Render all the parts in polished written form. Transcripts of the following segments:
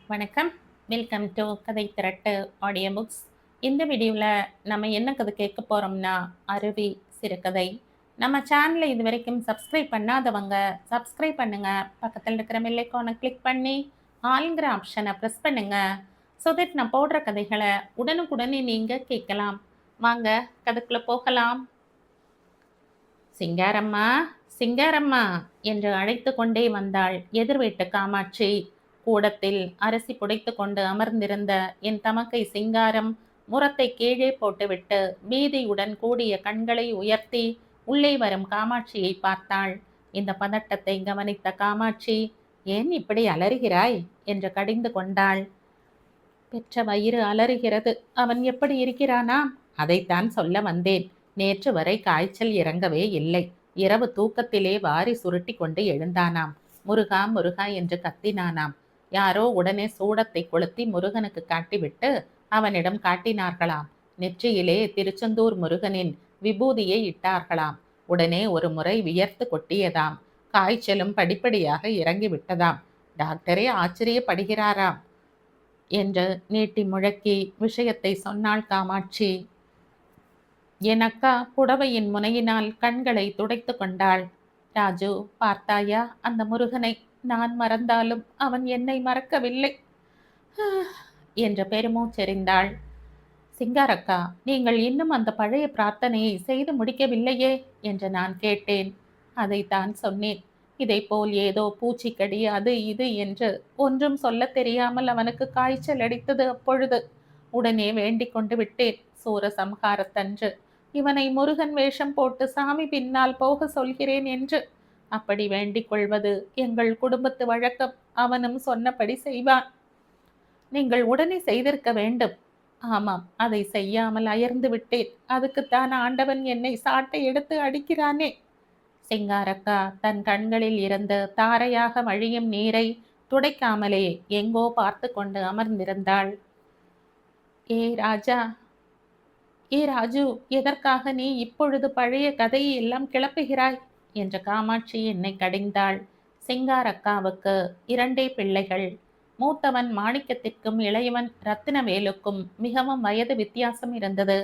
வணக்கம். Welcome to கதை திரட்டு audio books. இந்த வீடியோவில் நம்ம என்ன கதை கேட்க போகிறோம்னா அருவி சிறுகதை. நம்ம சேனலை இது வரைக்கும் சப்ஸ்கிரைப் பண்ணாதவங்க சப்ஸ்கிரைப் பண்ணுங்க. பக்கத்தில் இருக்கிற பெல் ஐகானை கிளிக் பண்ணி ஆளுங்கிற ஆப்ஷனை ப்ரெஸ் பண்ணுங்க. ஸோ தட் நான் போடுற கதைகளை உடனுக்குடனே நீங்கள் கேட்கலாம். வாங்க கதைக்குள்ளே போகலாம். சிங்காரம்மா, சிங்காரம்மா என்று அழைத்து கொண்டே வந்தாள் எதிர் வீட்டு காமாட்சி. கூடத்தில் அரிசி புடைத்து கொண்டு அமர்ந்திருந்த என் தமக்கை சிங்காரம் முரத்தை கீழே போட்டுவிட்டு பீதியுடன் கூடிய கண்களை உயர்த்தி உள்ளே வரும் காமாட்சியை பார்த்தாள். இந்த பதட்டத்தை கவனித்த காமாட்சி, ஏன் இப்படி அலறுகிறாய் என்று கடிந்து கொண்டாள். பெற்ற வயிறு அலறுகிறது. அவன் எப்படி இருக்கிறானா? அதைத்தான் சொல்ல வந்தேன். நேற்று வரை காய்ச்சல் இறங்கவே இல்லை. இரவு தூக்கத்திலே வாரி சுருட்டி கொண்டு எழுந்தானாம். முருகா முருகா என்று கத்தினானாம். யாரோ உடனே சூடத்தை கொளுத்தி முருகனுக்கு காட்டிவிட்டு அவனிடம் காட்டினார்களாம். நெற்றியிலே திருச்செந்தூர் முருகனின் விபூதியை இட்டார்களாம். உடனே ஒரு முறை வியர்த்து கொட்டியதாம். காய்ச்சலும் படிப்படியாக இறங்கிவிட்டதாம். டாக்டரே ஆச்சரியப்படுகிறாராம் என்று நீட்டி முழக்கி விஷயத்தை சொன்னாள் காமாட்சி. என் அக்கா புடவையின் முனையினால் கண்களை துடைத்து கொண்டாள். ராஜு, பார்த்தாயா அந்த முருகனை? நான் மறந்தாலும் அவன் என்னை மறக்கவில்லை என்று பெருமூச்செறிந்தாள். சிங்காரக்கா, நீங்கள் இன்னும் அந்த பழைய பிரார்த்தனையை செய்து முடிக்கவில்லையே என்று நான் கேட்டேன். அதைத்தான் சொன்னேன். இதைப்போல் ஏதோ பூச்சிக்கடி அது இது என்று ஒன்றும் சொல்ல தெரியாமல் அவனுக்கு காய்ச்சல் அடித்தது. அப்பொழுது உடனே வேண்டிக் கொண்டு விட்டேன். சூரசம்ஹாரத்தன்று இவனை முருகன் வேஷம் போட்டு சாமி பின்னால் போக சொல்கிறேன் என்று. அப்படி வேண்டிக் கொள்வது எங்கள் குடும்பத்து வழக்கம். அவனும் சொன்னபடி செய்வான். நீங்கள் உடனே செய்திருக்க வேண்டும். ஆமாம், அதை செய்யாமல் அயர்ந்து விட்டேன். அதுக்குத்தான் ஆண்டவன் என்னை சாட்டை எடுத்து அடிக்கிறானே. சிங்காரக்கா தன் கண்களில் இருந்து தாரையாக வழியும் நீரை துடைக்காமலே எங்கோ பார்த்து கொண்டு அமர்ந்திருந்தாள். ஏ ராஜா, ஏ ராஜு, எதற்காக நீ இப்பொழுது பழைய கதையை எல்லாம் கிளப்புகிறாய் என்று காமாட்சி என்னை கடிந்தாள். சிங்காரக்காவுக்கு 2 பிள்ளைகள். மூத்தவன் மாணிக்கத்திற்கும் இளையவன் ரத்தினவேலுக்கும் மிகவும் வயது வித்தியாசம் இருந்தது.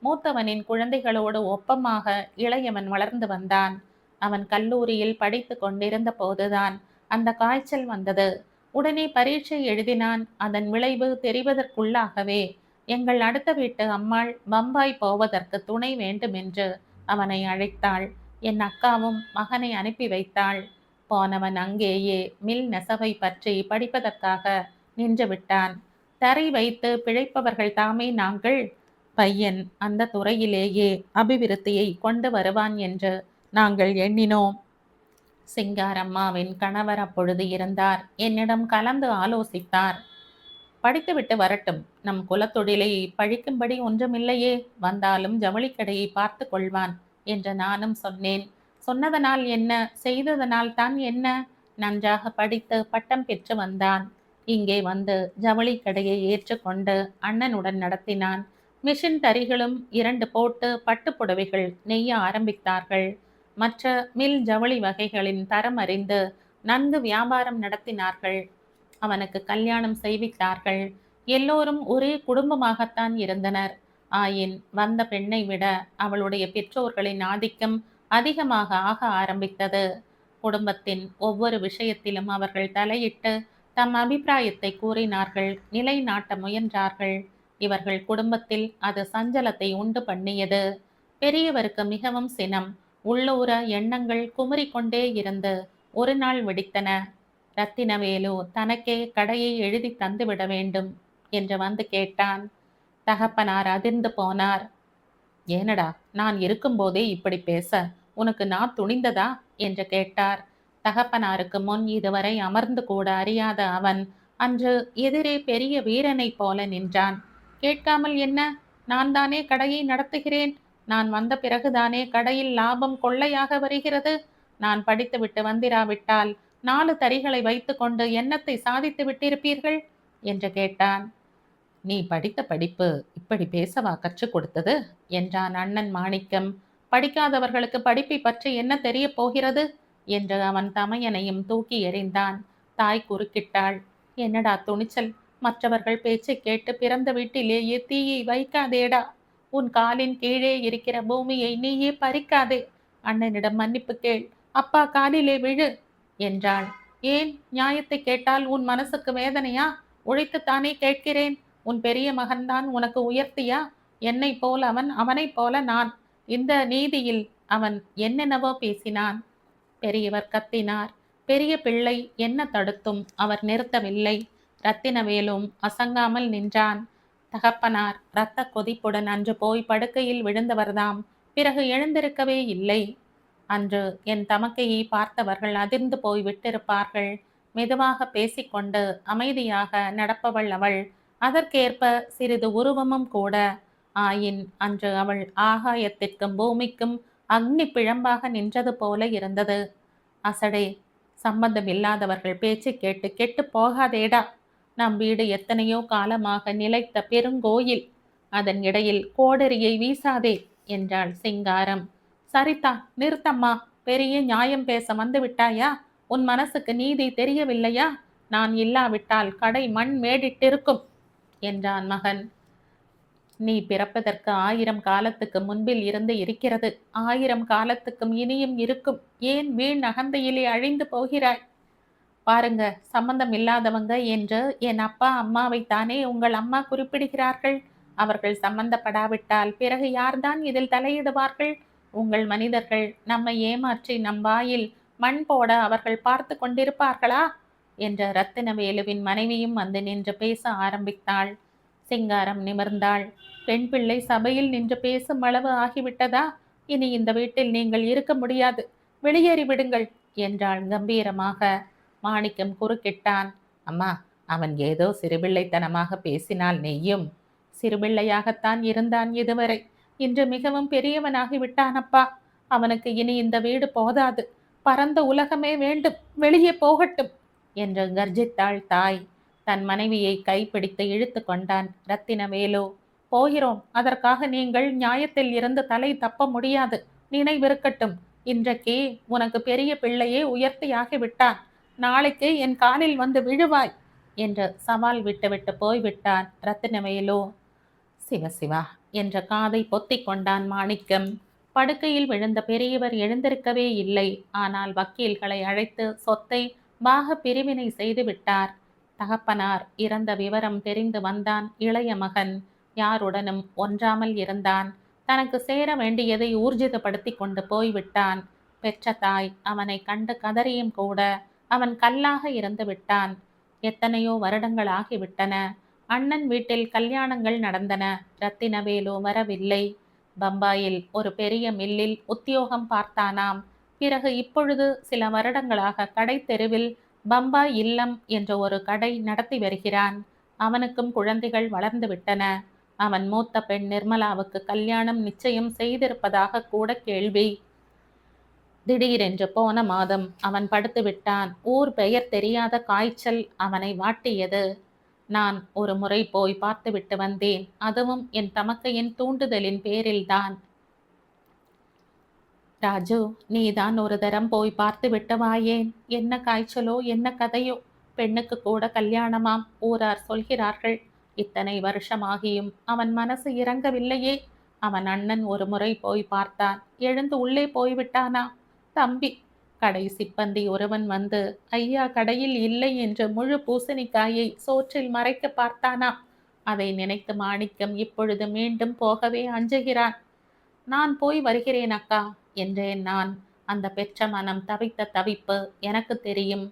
மூத்தவனின் குழந்தைகளோடு ஒப்பமாக இளையவன் வளர்ந்து வந்தான். அவன் கல்லூரியில் படித்து கொண்டிருந்த போதுதான் அந்த காய்ச்சல் வந்தது. உடனே பரீட்சை எழுதினான். அதன் விளைவு தெரிவதற்குள்ளாகவே எங்கள் அடுத்த வீட்டு அம்மாள் பம்பாய் போவதற்கு துணை வேண்டுமென்று அவனை அழைத்தாள். என் அக்காவும் மகனை அனுப்பி வைத்தாள். போனவன் அங்கேயே மில் நெசவை பற்றி படிப்பதற்காக நின்று விட்டான். தரை வைத்து பிழைப்பவர்கள் தாமே நாங்கள். பையன் அந்த துறையிலேயே அபிவிருத்தியை கொண்டு வருவான் என்று நாங்கள் எண்ணினோம். சிங்காரம்மாவின் கணவர் அப்பொழுது இருந்தார். என்னிடம் கலந்து ஆலோசித்தார். படித்துவிட்டு வரட்டும், நம் குலத்தொழிலை பழிக்கும்படி ஒன்றுமில்லையே, வந்தாலும் ஜவுளிக்கடையை பார்த்து கொள்வான் என்று நானும் சொன்னேன். சொன்னதனால் என்ன, செய்ததனால் தான் என்ன? நன்றாக படித்து பட்டம் பெற்று வந்தான். இங்கே வந்து ஜவுளிக்கடையை ஏற்றுக்கொண்டு அண்ணனுடன் நடத்தினான். மிஷின் தறிகளும் 2 போட்டு பட்டு புடவைகள் நெய்ய ஆரம்பித்தார்கள். மற்ற மில் ஜவுளி வகைகளின் தரம் அறிந்து நன்கு வியாபாரம் நடத்தினார்கள். அவனுக்கு கல்யாணம் செய்வித்தார்கள். எல்லோரும் ஒரே குடும்பமாகத்தான் இருந்தனர். ஆயின் வந்த பெண்ணை விட அவளுடைய பெற்றோர்களின் ஆதிக்கம் அதிகமாக ஆக ஆரம்பித்தது. குடும்பத்தின் ஒவ்வொரு விஷயத்திலும் அவர்கள் தலையிட்டு தம் அபிப்பிராயத்தை கூறினார்கள், நிலைநாட்ட முயன்றார்கள். இவர்கள் குடும்பத்தில் அது சஞ்சலத்தை உண்டு பண்ணியது. பெரியவருக்கு மிகவும் சினம். உள்ளூர எண்ணங்கள் குமுறிக்கொண்டே இருந்து ஒரு நாள் வெடித்தன. ரத்தினவேலு தனக்கே கடையை எழுதி தந்துவிட வேண்டும் என்று வந்து கேட்டான். தகப்பனார் அதிர்ந்து போனார். ஏனடா, நான் இருக்கும்போதே இப்படி பேச உனக்கு நான் துணிந்ததா என்று கேட்டார். தகப்பனாருக்கு முன் இதுவரை அமர்ந்து கூட அறியாத அவன் அன்று எதிரே பெரிய வீரனைப் போல நின்றான். கேட்காமல் என்ன? நான் தானே கடையை நடத்துகிறேன். நான் வந்த பிறகுதானே கடையில் லாபம் கொள்ளையாக வருகிறது. நான் படித்துவிட்டு வந்திராவிட்டால் 4 தறிகளை வைத்துக்கொண்டு என்னத்தை சாதித்து விட்டிருப்பீர்கள் என்று கேட்டான். நீ படித்த படிப்பு இப்படி பேசவா கற்றுக் கொடுத்தது என்றான் அண்ணன் மாணிக்கம். படிக்காதவர்களுக்கு படிப்பை பற்றி என்ன தெரிய போகிறது என்று அவன் தமையனையும் தூக்கி எறிந்தான். தாய் குறுக்கிட்டாள். என்னடா துணிச்சல்! மற்றவர்கள் பேச்சைக் கேட்டு பிறந்த வீட்டிலேயே தீயை வைக்காதேடா! உன் காலின் கீழே இருக்கிற பூமியை நீயே பறிக்காதே! அண்ணனிடம் மன்னிப்பு கேள்! அப்பா காலிலே விழு! என்றாள். ஏன் நியாயத்தைக் கேட்டால் உன் மனசுக்கு வேதனையா? உழைத்துத்தானே கேட்கிறேன். உன் பெரிய மகன்தான் உனக்கு உயர்த்தியா? என்னைப் போல் அவன், அவனைப் போல நான். இந்த நீதியில் அவன் என்னென்னவோ பேசினான். பெரியவர் கத்தினார். பெரிய பிள்ளை என்ன தடுத்தும் அவர் நிறுத்தவில்லை. ரத்தினவேலும் அசங்காமல் நின்றான். தகப்பனார் இரத்த கொதிப்புடன் அன்று போய் படுக்கையில் விழுந்தவர்தாம். பிறகு எழுந்திருக்கவே இல்லை. அன்று என் தமக்கையை பார்த்தவர்கள் அதிர்ந்து போய் விட்டிருப்பார்கள். மெதுவாக பேசிக்கொண்டு அமைதியாக நடப்பவள் அவள். அதற்கேற்ப சிறிது உருவமும் கூட. ஆயின் அன்று அவள் ஆகாயத்திற்கும் பூமிக்கும் அக்னி பிழம்பாக நின்றது போல இருந்தது. அசடே, சம்பந்தமில்லாதவர்கள் பேச்சு கேட்டு கெட்டு போகாதேடா! நம் வீடு எத்தனையோ காலமாக நிலைத்த பெருங்கோயில். அதன் இடையில் கோடரியை வீசாதே என்றாள் சிங்காரம். சரிதான், நிறுத்தம்மா. பெரிய நியாயம் பேச வந்து விட்டாயா? உன் மனசுக்கு நீதி தெரியவில்லையா? நான் இல்லாவிட்டால் கடை மண் மேடிட்டிருக்கும் என்றான் மகன். நீ பிறப்பதற்கு 1000 காலத்துக்கு முன்பில் இருந்து இருக்கிறது. 1000 காலத்துக்கும் இனியும் இருக்கும். ஏன் வீண் அகந்தையிலே அழிந்து போகிறாய்? பாருங்க, சம்பந்தம் இல்லாதவங்க என்று என் அப்பா அம்மாவைத்தானே உங்கள் அம்மா குறிப்பிடுகிறார்கள். அவர்கள் சம்பந்தப்படாவிட்டால் பிறகு யார்தான் இதில் தலையிடுவார்கள்? உங்கள் மனிதர்கள் நம்மை ஏமாற்றி நம் வாயில் மண் போட அவர்கள் பார்த்து கொண்டிருப்பார்களா? என்ற ரத்தினவேலுவின் மனைவியும் வந்து நின்று பேச ஆரம்பித்தாள். சிங்காரம் நிமிர்ந்தாள். பெண் பிள்ளை சபையில் நின்று பேசும் அளவு ஆகிவிட்டதா? இனி இந்த வீட்டில் நீங்கள் இருக்க முடியாது. வெளியேறி விடுங்கள் என்றாள் கம்பீரமாக. மாணிக்கம் குறுக்கிட்டான். அம்மா, அவன் ஏதோ சிறுபிள்ளைத்தனமாக பேசினால் நெய்யும். சிறுபிள்ளையாகத்தான் இருந்தான் இதுவரை. இன்று மிகவும் பெரியவனாகி விட்டானப்பா. அவனுக்கு இனி இந்த வீடு போதாது. பரந்த உலகமே வேண்டும். வெளியே போகட்டும் என்று கர்ஜித்தாள் தாய். தன் மனைவியை கைப்பிடித்து இழுத்து கொண்டான் ரத்தினவேலு. போகிறோம். அதற்காக நீங்கள் நியாயத்தில் இருந்து தலை தப்ப முடியாது. நினைவிருக்கட்டும். இன்றைக்கு உனக்கு பெரிய பிள்ளையே உயர்த்தியாகி விட்டான். நாளைக்கு என் காலில் வந்து விழுவாய் என்று சவால் விட்டுவிட்டு போய்விட்டான் ரத்தினவேலு. சிவசிவா என்ற காதை பொத்திக் கொண்டான் மாணிக்கம். படுக்கையில் விழுந்த பெரியவர் எழுந்திருக்கவே இல்லை. ஆனால் வக்கீல்களை அழைத்து சொத்தை பாக பிரிவினை செய்து விட்டார். தகப்பனார் இறந்த விவரம் தெரிந்து வந்தான் இளைய மகன். யாருடனும் ஒன்றாமல் இருந்தான். தனக்கு சேர வேண்டியதை ஊர்ஜிதப்படுத்தி கொண்டு போய்விட்டான். பெற்ற தாய் அவனை கண்டு கதறியும் கூட அவன் கல்லாக இருந்து விட்டான். எத்தனையோ வருடங்கள் ஆகிவிட்டன. அண்ணன் வீட்டில் கல்யாணங்கள் நடந்தன. ரத்தினவேலு வரவில்லை. பம்பாயில் ஒரு பெரிய மில்லில் உத்தியோகம் பார்த்தானாம். பிறகு இப்பொழுது சில வருடங்களாக கடை தெருவில் பம்பாய் இல்லம் என்ற ஒரு கடை நடத்தி வருகிறான். அவனுக்கும் குழந்தைகள் வளர்ந்து விட்டன. அவன் மூத்த பெண் நிர்மலாவுக்கு கல்யாணம் நிச்சயம் செய்திருப்பதாக கூட கேள்வி. திடீரென்று போன மாதம் அவன் படுத்து விட்டான். ஊர் பெயர் தெரியாத காய்ச்சல் அவனை வாட்டியது. நான் ஒரு முறை போய் பார்த்துவிட்டு வந்தேன். அதுவும் என் தமக்கையின் தூண்டுதலின் பேரில்தான். ராஜு, நீதான் ஒரு தரம் போய் பார்த்து விட்டு வாயேன். என்ன காய்ச்சலோ என்ன கதையோ? பெண்ணுக்கு கூட கல்யாணமாம் ஊரார் சொல்கிறார்கள். இத்தனை வருஷமாகியும் அவன் மனசு இறங்கவில்லையே. அவன் அண்ணன் ஒரு முறை போய் பார்த்தான். எழுந்து உள்ளே போய்விட்டானா? தம்பி, கடை சிப்பந்தி ஒருவன் வந்து ஐயா கடையில் இல்லை என்று முழு பூசணிக்காயை சோற்றில் மறைக்க பார்த்தானா? அதை நினைத்து மாணிக்கம் இப்பொழுது மீண்டும் போகவே அஞ்சுகிறான். நான் போய் வருகிறேன் அக்கா என்றேன் நான். அந்த பெற்ற மனம் தவித்த தவிப்பு எனக்கு தெரியும்.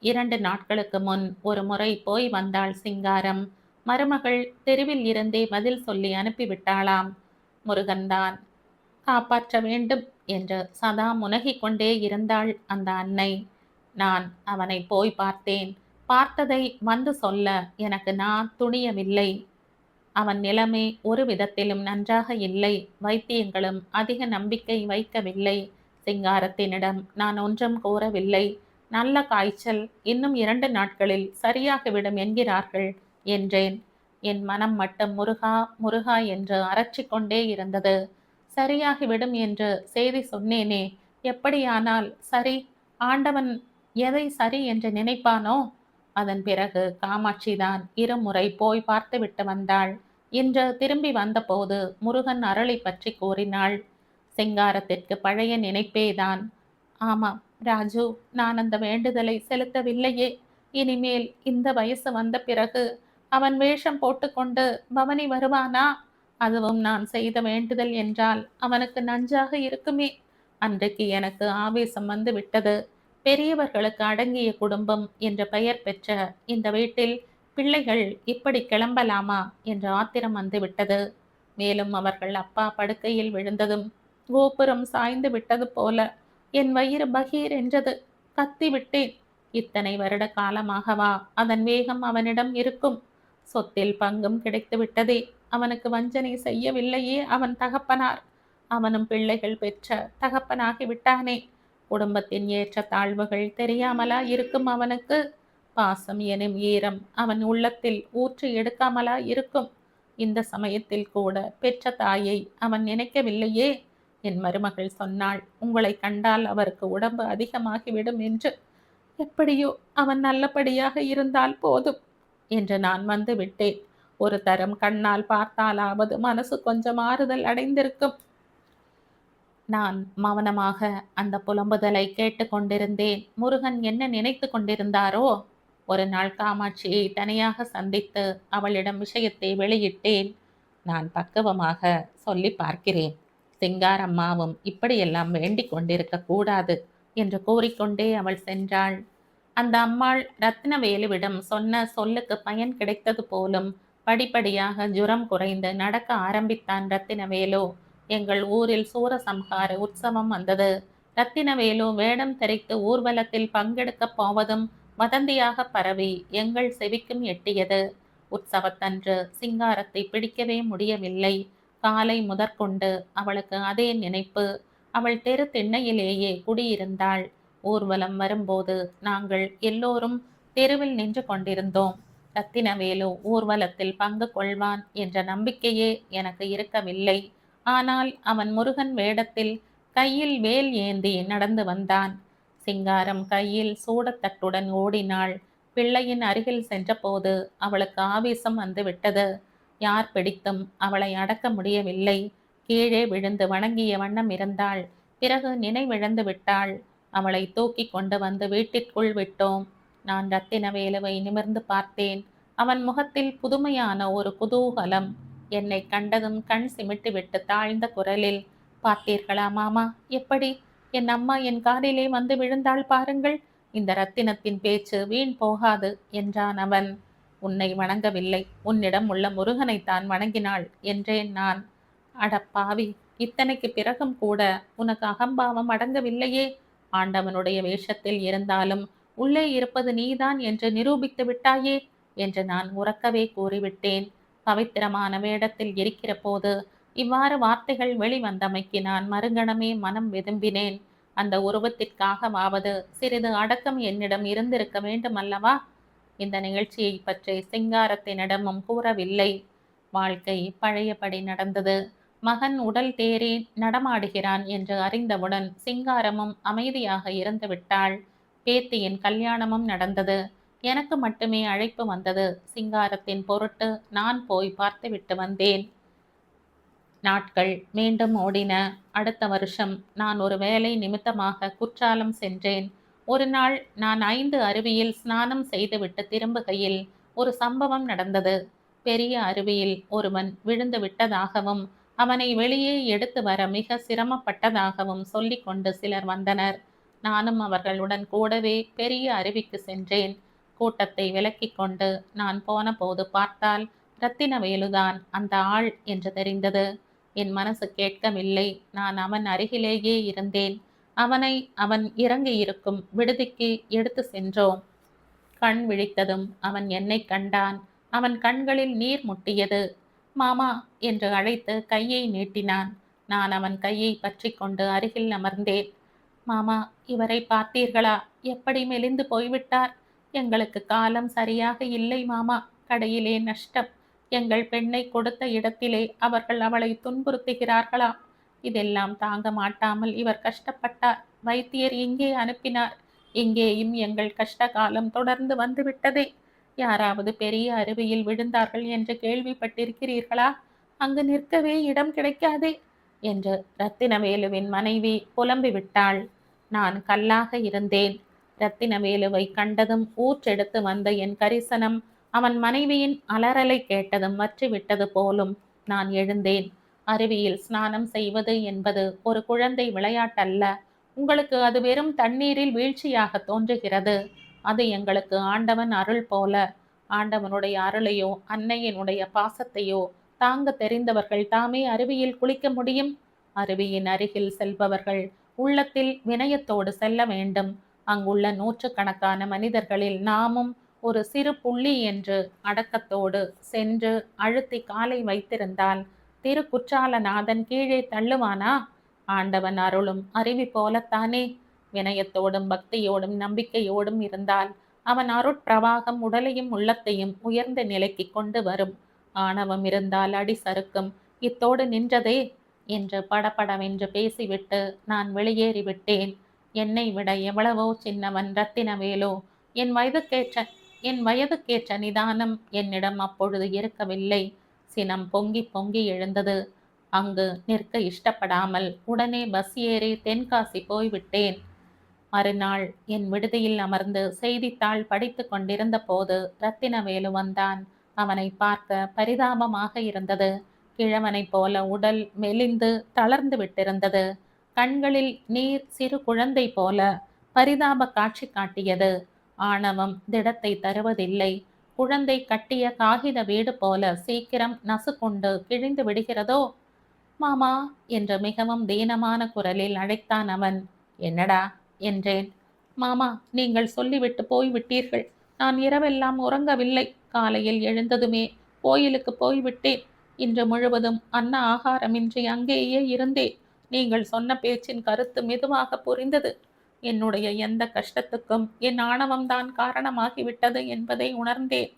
2 நாட்களுக்கு முன் ஒரு முறை போய் வந்தாள் சிங்காரம். மருமகள் தெருவில் இருந்தே பதில் சொல்லி அனுப்பிவிட்டாளாம். முருகன்தான் காப்பாற்ற வேண்டும் என்று சதா முனகிக் கொண்டே இருந்தாள் அந்த அன்னை. நான் அவனை போய் பார்த்தேன். பார்த்ததை வந்து சொல்ல எனக்கு நான் துணியவில்லை. அவன் நிலைமை ஒரு விதத்திலும் நன்றாக இல்லை. வைத்தியங்களும் அதிக நம்பிக்கை வைக்கவில்லை. சிங்காரத்தினிடம் நான் ஒன்றும் கூறவில்லை. நல்ல காய்ச்சல், இன்னும் 2 நாட்களில் சரியாகிவிடும் என்கிறார்கள் என்றேன். என் மனம் மட்டும் முருகா முருகா என்று அரற்றிக்கொண்டே இருந்தது. சரியாகிவிடும் என்று செய்தி சொன்னேனே, எப்படியானால் சரி? ஆண்டவன் எதை சரி என்று நினைப்பானோ அதன் பிறகு காமாட்சிதான் இருமுறை போய் பார்த்துவிட்டு வந்தாள். இன்று திரும்பி வந்தபோது முருகன் அருளை பற்றி கூறினாள். சிங்காரத்திற்கு பழைய நினைப்பேதான். ஆமாம் ராஜு, நான் அந்த வேண்டுதலை செலுத்தவில்லையே. இனிமேல் இந்த வயசு வந்த பிறகு அவன் வேஷம் போட்டுக்கொண்டு பவனி வருவானா? அதுவும் நான் செய்த வேண்டுதல் என்றால் அவனுக்கு நஞ்சாக இருக்குமே. அன்றைக்கு எனக்கு ஆவேசம் வந்து விட்டது. பெரியவர்களுக்கு அடங்கிய குடும்பம் என்ற பெயர் பெற்ற இந்த வீட்டில் பிள்ளைகள் இப்படி கிளம்பலாமா என்ற ஆத்திரம் வந்துவிட்டது. மேலும் அவர்கள் அப்பா படுக்கையில் விழுந்ததும் கோபுரம் சாய்ந்து விட்டது போல என் வயிறு பகீர் என்றது. கத்தி விட்டேன். இத்தனை வருட காலமாகவா அதன் வேகம் அவனிடம் இருக்கும்? சொத்தில் பங்கும் கிடைத்து விட்டதே. அவனுக்கு வஞ்சனை செய்யவில்லையே அவன் தகப்பனார். அவனும் பிள்ளைகள் பெற்ற தகப்பனாகி விட்டானே. குடும்பத்தின் ஏற்ற தாழ்வுகள் தெரியாமலா இருக்கும் அவனுக்கு? பாசம் எனும் ஈரம் அவன் உள்ளத்தில் ஊற்றி எடுக்காமலா இருக்கும்? இந்த சமயத்தில் கூட பெற்ற தாயை அவன் நினைக்கவில்லையே. என் மருமகள் சொன்னாள், உங்களை கண்டால் அவருக்கு உடம்பு அதிகமாகிவிடும் என்று. எப்படியோ அவன் நல்லபடியாக இருந்தால் போதும் என்று நான் வந்து விட்டேன். ஒரு தரம் கண்ணால் பார்த்தாலாவது மனசு கொஞ்சம் ஆறுதல் அடைந்திருக்கும். நான் மௌனமாக அந்த புலம்புதலை கேட்டு கொண்டிருந்தேன். முருகன் என்ன நினைத்து கொண்டிருந்தாரோ? ஒரு நாள் காமாட்சியை தனியாக சந்தித்து அவளிடம் விஷயத்தை வெளியிட்டேன். நான் பக்குவமாக சொல்லி பார்க்கிறேன். சிங்காரம்மாவும் இப்படியெல்லாம் வேண்டிக் கொண்டிருக்க கூடாது என்று கூறிக்கொண்டே அவள் சென்றாள். அந்த அம்மாள் ரத்னவேலுவிடம் சொன்ன சொல்லுக்கு பயன் கிடைத்தது போலும் படிப்படியாக ஜுரம் குறைந்து நடக்க ஆரம்பித்தான் ரத்தினவேலு. எங்கள் ஊரில் சூரசம்ஹார உற்சவம் வந்தது. ரத்தினவேலு வேடம் தரித்து ஊர்வலத்தில் பங்கெடுக்கப் போவதும் வதந்தியாக பரவி எங்கள் செவிக்கும் எட்டியது. உற்சவத்தன்று சிங்காரத்தை பிடிக்கவே முடியவில்லை. காலை முதற்கொண்டு அவளுக்கு அதே நினைப்பு. அவள் தெரு திண்ணையிலேயே குடியிருந்தாள். ஊர்வலம் வரும்போது நாங்கள் எல்லோரும் தெருவில் நின்று கொண்டிருந்தோம். ரத்தினவேலு ஊர்வலத்தில் பங்கு கொள்வான் என்ற நம்பிக்கையே எனக்கு இருக்கவில்லை. ஆனால் அவன் முருகன் வேடத்தில் கையில் வேல் ஏந்தி நடந்து வந்தான். சிங்காரம் கையில் சூடத்தட்டுடன் ஓடினாள். பிள்ளையின் அருகில் சென்றபோது அவளுக்கு ஆவேசம் வந்து விட்டது. யார் பிடித்தும் அவளை அடக்க முடியவில்லை. கீழே விழுந்து வணங்கிய வண்ணம் இருந்தாள். பிறகு நினைவிழந்து விட்டாள். அவளை தூக்கி கொண்டு வந்து வீட்டிற்குள் விட்டோம். நான் ரத்தினவேலுவை நிமிர்ந்து பார்த்தேன். அவன் முகத்தில் புதுமையான ஒரு குதூகலம். என்னை கண்டதும் கண் சிமிட்டிவிட்டு தாழ்ந்த குரலில், பார்த்தீர்களா மாமா, எப்படி என் அம்மா என் காதிலே வந்து விழுந்தாள் பாருங்கள். இந்த ரத்தினத்தின் பேச்சு வீண் போகாது என்றான் அவன். உன்னை வணங்கவில்லை, உன்னிடம் உள்ள முருகனைத்தான் வணங்கினாள் என்றேன் நான். அடப்பாவி, இத்தனைக்கு பிறகும் கூட உனக்கு அகம்பாவம் அடங்கவில்லையே. ஆண்டவனுடைய வேஷத்தில் இருந்தாலும் உள்ளே இருப்பது நீதான் என்று நிரூபித்து விட்டாயே என்று நான் உறக்கவே கூறிவிட்டேன். பவித்திரமான வேடத்தில் இருக்கிற போது இவ்வாறு வார்த்தைகள் வெளிவந்தமைக்கு நான் மறுகணமே மனம் வெதும்பினேன். அந்த உருவத்திற்காகவாவது சிறிது அடக்கம் என்னிடம் இருந்திருக்க வேண்டும் அல்லவா? இந்த நிகழ்ச்சியை பற்றி சிங்காரத்தினிடமும் கூறவில்லை. வாழ்க்கை பழையபடி நடந்தது. மகன் உடல் தேறி நடமாடுகிறான் என்று அறிந்தவுடன் சிங்காரமும் அமைதியாக இருந்து விட்டாள். பேத்தியின் கல்யாணமும் நடந்தது. எனக்கு மட்டுமே அழைப்பு வந்தது. சிங்காரத்தின் பொருட்டு நான் போய் பார்த்துவிட்டு வந்தேன். நாட்கள் மீண்டும் ஓடின. அடுத்த வருஷம் நான் ஒரு வேலை நிமித்தமாக குற்றாலம் சென்றேன். ஒரு நாள் நான் 5 அருவியில் ஸ்நானம் செய்துவிட்டு திரும்புகையில் ஒரு சம்பவம் நடந்தது. பெரிய அருவியில் ஒருவன் விழுந்து விட்டதாகவும் அவனை வெளியே எடுத்து வர மிக சிரமப்பட்டதாகவும் சொல்லிக்கொண்டு சிலர் வந்தனர். நானும் அவர்களுடன் கூடவே பெரிய அருவிக்கு சென்றேன். கூட்டத்தை விலக்கிக் கொண்டு நான் போன போது பார்த்தால் ரத்தினவேலுதான் அந்த ஆள் என்று தெரிந்தது. என் மனசு கேட்கவில்லை. நான் அவன் அருகிலேயே இருந்தேன். அவனை அவன் இறங்கியிருக்கும் விடுதிக்கு எடுத்து சென்றோம். கண் விழித்ததும் அவன் என்னை கண்டான். அவன் கண்களில் நீர் முட்டியது. மாமா என்று அழைத்து கையை நீட்டினான். நான் அவன் கையை பற்றி கொண்டு அருகில் அமர்ந்தேன். மாமா, இவரை பார்த்தீர்களா? எப்படி மெலிந்து போய்விட்டார். எங்களுக்கு காலம் சரியாக இல்லை மாமா. கடையிலே நஷ்டம். எங்கள் பெண்ணை கொடுத்த இடத்திலே அவர்கள் அவளை துன்புறுத்துகிறார்களாம். இதெல்லாம் தாங்க மாட்டாமல் இவர் கஷ்டப்பட்டார். வைத்தியர் இங்கே அனுப்பினார். இங்கேயும் எங்கள் கஷ்ட காலம் தொடர்ந்து வந்துவிட்டதே. யாராவது பெரிய அருவியில் விழுந்தார்கள் என்று கேள்விப்பட்டிருக்கிறீர்களா? அங்கு நிற்கவே இடம் கிடைக்காதே என்று ரத்தினவேலுவின் மனைவி புலம்பிவிட்டாள். நான் கல்லாக இருந்தேன். ரத்தினவேலுவை கண்டதும் ஊற்றெடுத்து வந்த என் கரிசனம் அவன் மனைவியின் அலறலை கேட்டதும் வற்றிவிட்டது போலும். நான் எழுந்தேன். அருவியில் ஸ்நானம் செய்வது என்பது ஒரு குழந்தை விளையாட்டல்ல. உங்களுக்கு அது வெறும் தண்ணீரில் வீழ்ச்சியாக தோன்றுகிறது. அது எங்களுக்கு ஆண்டவன் அருள் போல. ஆண்டவனுடைய அருளையோ அன்னையினுடைய பாசத்தையோ தாங்க தெரிந்தவர்கள் தாமே அருவியில் குளிக்க முடியும். அருவியின் அருகில் செல்பவர்கள் உள்ளத்தில் வினயத்தோடு செல்ல வேண்டும். அங்குள்ள நூற்றுக்கணக்கான மனிதர்களில் நாமும் ஒரு சிறு புள்ளி என்று அடக்கத்தோடு சென்று அழுத்தி காலை வைத்திருந்தால் திரு குற்றாலநாதன் கீழே தள்ளுவானா? ஆண்டவன் அருளும் அருவி போலத்தானே. வினயத்தோடும் பக்தியோடும் நம்பிக்கையோடும் இருந்தால் அவன் அருட்பிரவாகம் உடலையும் உள்ளத்தையும் உயர்ந்த நிலைக்கு கொண்டு வரும். ஆணவம் இருந்தால் அடி சறுக்கும். இத்தோடு நின்றதே என்று படபடவென்று பேசிவிட்டு நான் வெளியேறிவிட்டேன். என்னை விட எவ்வளவோ சின்னவன் ரத்தினவேலோ. என் வயதுக்கேற்ற நிதானம் என்னிடம் அப்பொழுது இருக்கவில்லை. சினம் பொங்கி பொங்கி எழுந்தது. அங்கு நிற்க இஷ்டப்படாமல் உடனே பஸ் ஏறி தென்காசி போய்விட்டேன். மறுநாள் என் விடுதியில் அமர்ந்து செய்தித்தாள் படித்து கொண்டிருந்த போது ரத்தினவேலு வந்தான். அவனை பார்க்க பரிதாபமாக இருந்தது. கிழவனைப் போல உடல் மெலிந்து தளர்ந்து விட்டிருந்தது. கண்களில் நீர் சிறு குழந்தை போல பரிதாப காட்சி காட்டியது. ஆணவம் திடத்தை தருவதில்லை. குழந்தை கட்டிய காகித வீடு போல சீக்கிரம் நசுக்கொண்டு கிழிந்து விடுகிறதோ? மாமா என்று மிகவும் தீனமான குரலில் அழைத்தான் அவன். என்னடா என்றேன். மாமா, நீங்கள் சொல்லிவிட்டு போய்விட்டீர்கள். நான் இரவெல்லாம் உறங்கவில்லை. காலையில் எழுந்ததுமே கோயிலுக்கு போய்விட்டேன். இன்று முழுவதும் அன்ன ஆகாரமின்றி அங்கேயே இருந்தேன். நீங்கள் சொன்ன பேச்சின் கருத்து மெதுவாக புரிந்தது. என்னுடைய எந்த கஷ்டத்துக்கும் என் ஆணவம்தான் காரணமாகிவிட்டது என்பதை உணர்ந்தேன்.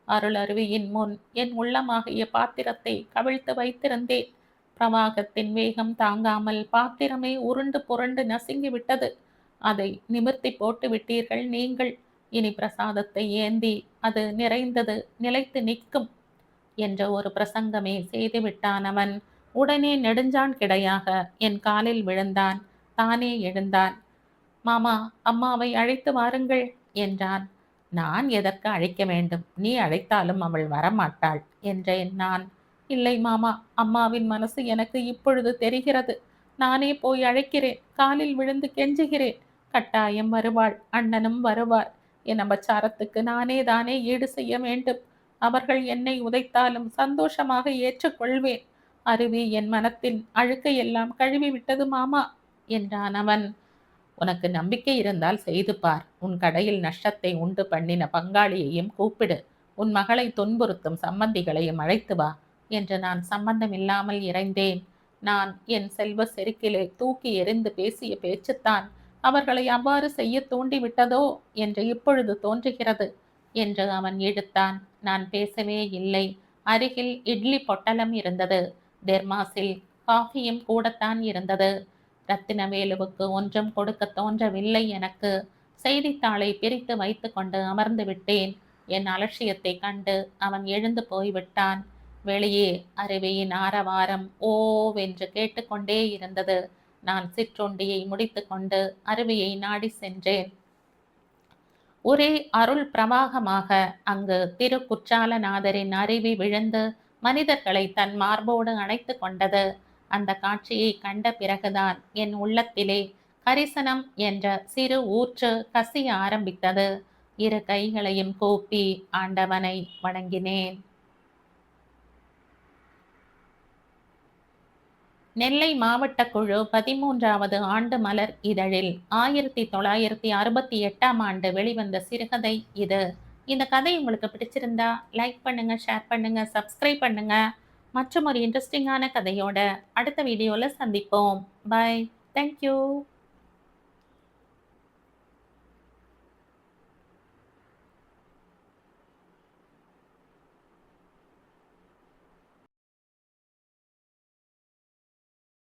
அருள் அருவியின் முன் என் உள்ளமாகிய பாத்திரத்தை கவிழ்த்து வைத்திருந்தேன். பிரவாகத்தின் வேகம் தாங்காமல் பாத்திரமே உருண்டு புரண்டு நசுங்கிவிட்டது. அதை நிமிர்த்தி போட்டு விட்டீர்கள் நீங்கள். இனி பிரசாதத்தை ஏந்தி அது நிறைந்தது நிலைத்து நிற்கும் என்ற ஒரு பிரசங்கமே செய்துவிட்டான் அவன். உடனே நெடுஞ்சான் கிடையாக என் காலில் விழுந்தான். தானே எழுந்தான். மாமா, அம்மாவை அழைத்து வாருங்கள் என்றான். நான் எதற்கு அழைக்க வேண்டும்? நீ அழைத்தாலும் அவள் வரமாட்டாள் என்றேன் நான். இல்லை மாமா, அம்மாவின் மனசு எனக்கு இப்பொழுது தெரிகிறது. நானே போய் அழைக்கிறேன். காலில் விழுந்து கெஞ்சுகிறேன். கட்டாயம் வருவாள். அண்ணனும் வருவார். என் அபச்சாரத்துக்கு நானே தானே ஈடு செய்ய வேண்டும். அவர்கள் என்னை உதைத்தாலும் சந்தோஷமாக ஏற்றுக்கொள்வேன். அருவி என் மனத்தின் அழுக்கையெல்லாம் கழுவி விட்டது மாமா என்றான் அவன். உனக்கு நம்பிக்கை இருந்தால் செய்து பார். உன் கடையில் நஷ்டத்தை உண்டு பண்ணின பங்காளியையும் கூப்பிடு. உன் மகளை துன்புறுத்தும் சம்பந்திகளையும் அழைத்து வா என்று நான் சம்பந்தமில்லாமல் இறைந்தேன். நான் என் செல்வ செருக்கிலே தூக்கி எறிந்து பேசிய பேச்சுத்தான் அவர்களை அவ்வாறு செய்ய தூண்டிவிட்டதோ என்று இப்பொழுது தோன்றுகிறது என்று அவன் இழுத்தான். நான் பேசவே இல்லை. அருகில் இட்லி பொட்டலம் இருந்தது. தெர்மாஸில் காஃபியும் கூடத்தான் இருந்தது. ரத்தினவேலுவுக்கு ஒன்றும் கொடுக்க தோன்றவில்லை எனக்கு. செய்தித்தாளை பிரித்து வைத்து கொண்டு அமர்ந்து விட்டேன். என் அலட்சியத்தை கண்டு அவன் எழுந்து போய்விட்டான். வெளியே அருவியின் ஆரவாரம் ஓவென்று கேட்டுக்கொண்டே இருந்தது. நான் சிற்றுண்டியை முடித்து கொண்டு அருவியை நாடி சென்றேன். ஒரே அருள் பிரவாகமாக அங்கு திரு குற்றாலநாதரின் அருவி விழுந்து மனிதர்களை தன் மார்போடு அணைத்து கொண்டது. அந்த காட்சியை கண்ட பிறகுதான் என் உள்ளத்திலே கரிசனம் என்ற சிறு ஊற்று கசிய ஆரம்பித்தது. இரு கைகளையும் கூப்பி ஆண்டவனை வணங்கினேன். நெல்லை மாவட்ட குழு 13வது ஆண்டு மலர் இதழில் 1968ஆம் ஆண்டு வெளிவந்த சிறுகதை இது. இந்த கதை உங்களுக்கு பிடிச்சிருந்தா லைக் பண்ணுங்க, ஷேர் பண்ணுங்க, சப்ஸ்கிரைப் பண்ணுங்க. மற்றும் ஒரு இன்ட்ரெஸ்டிங்கான கதையோட அடுத்த வீடியோல சந்திப்போம். பை. தேங்க்யூ.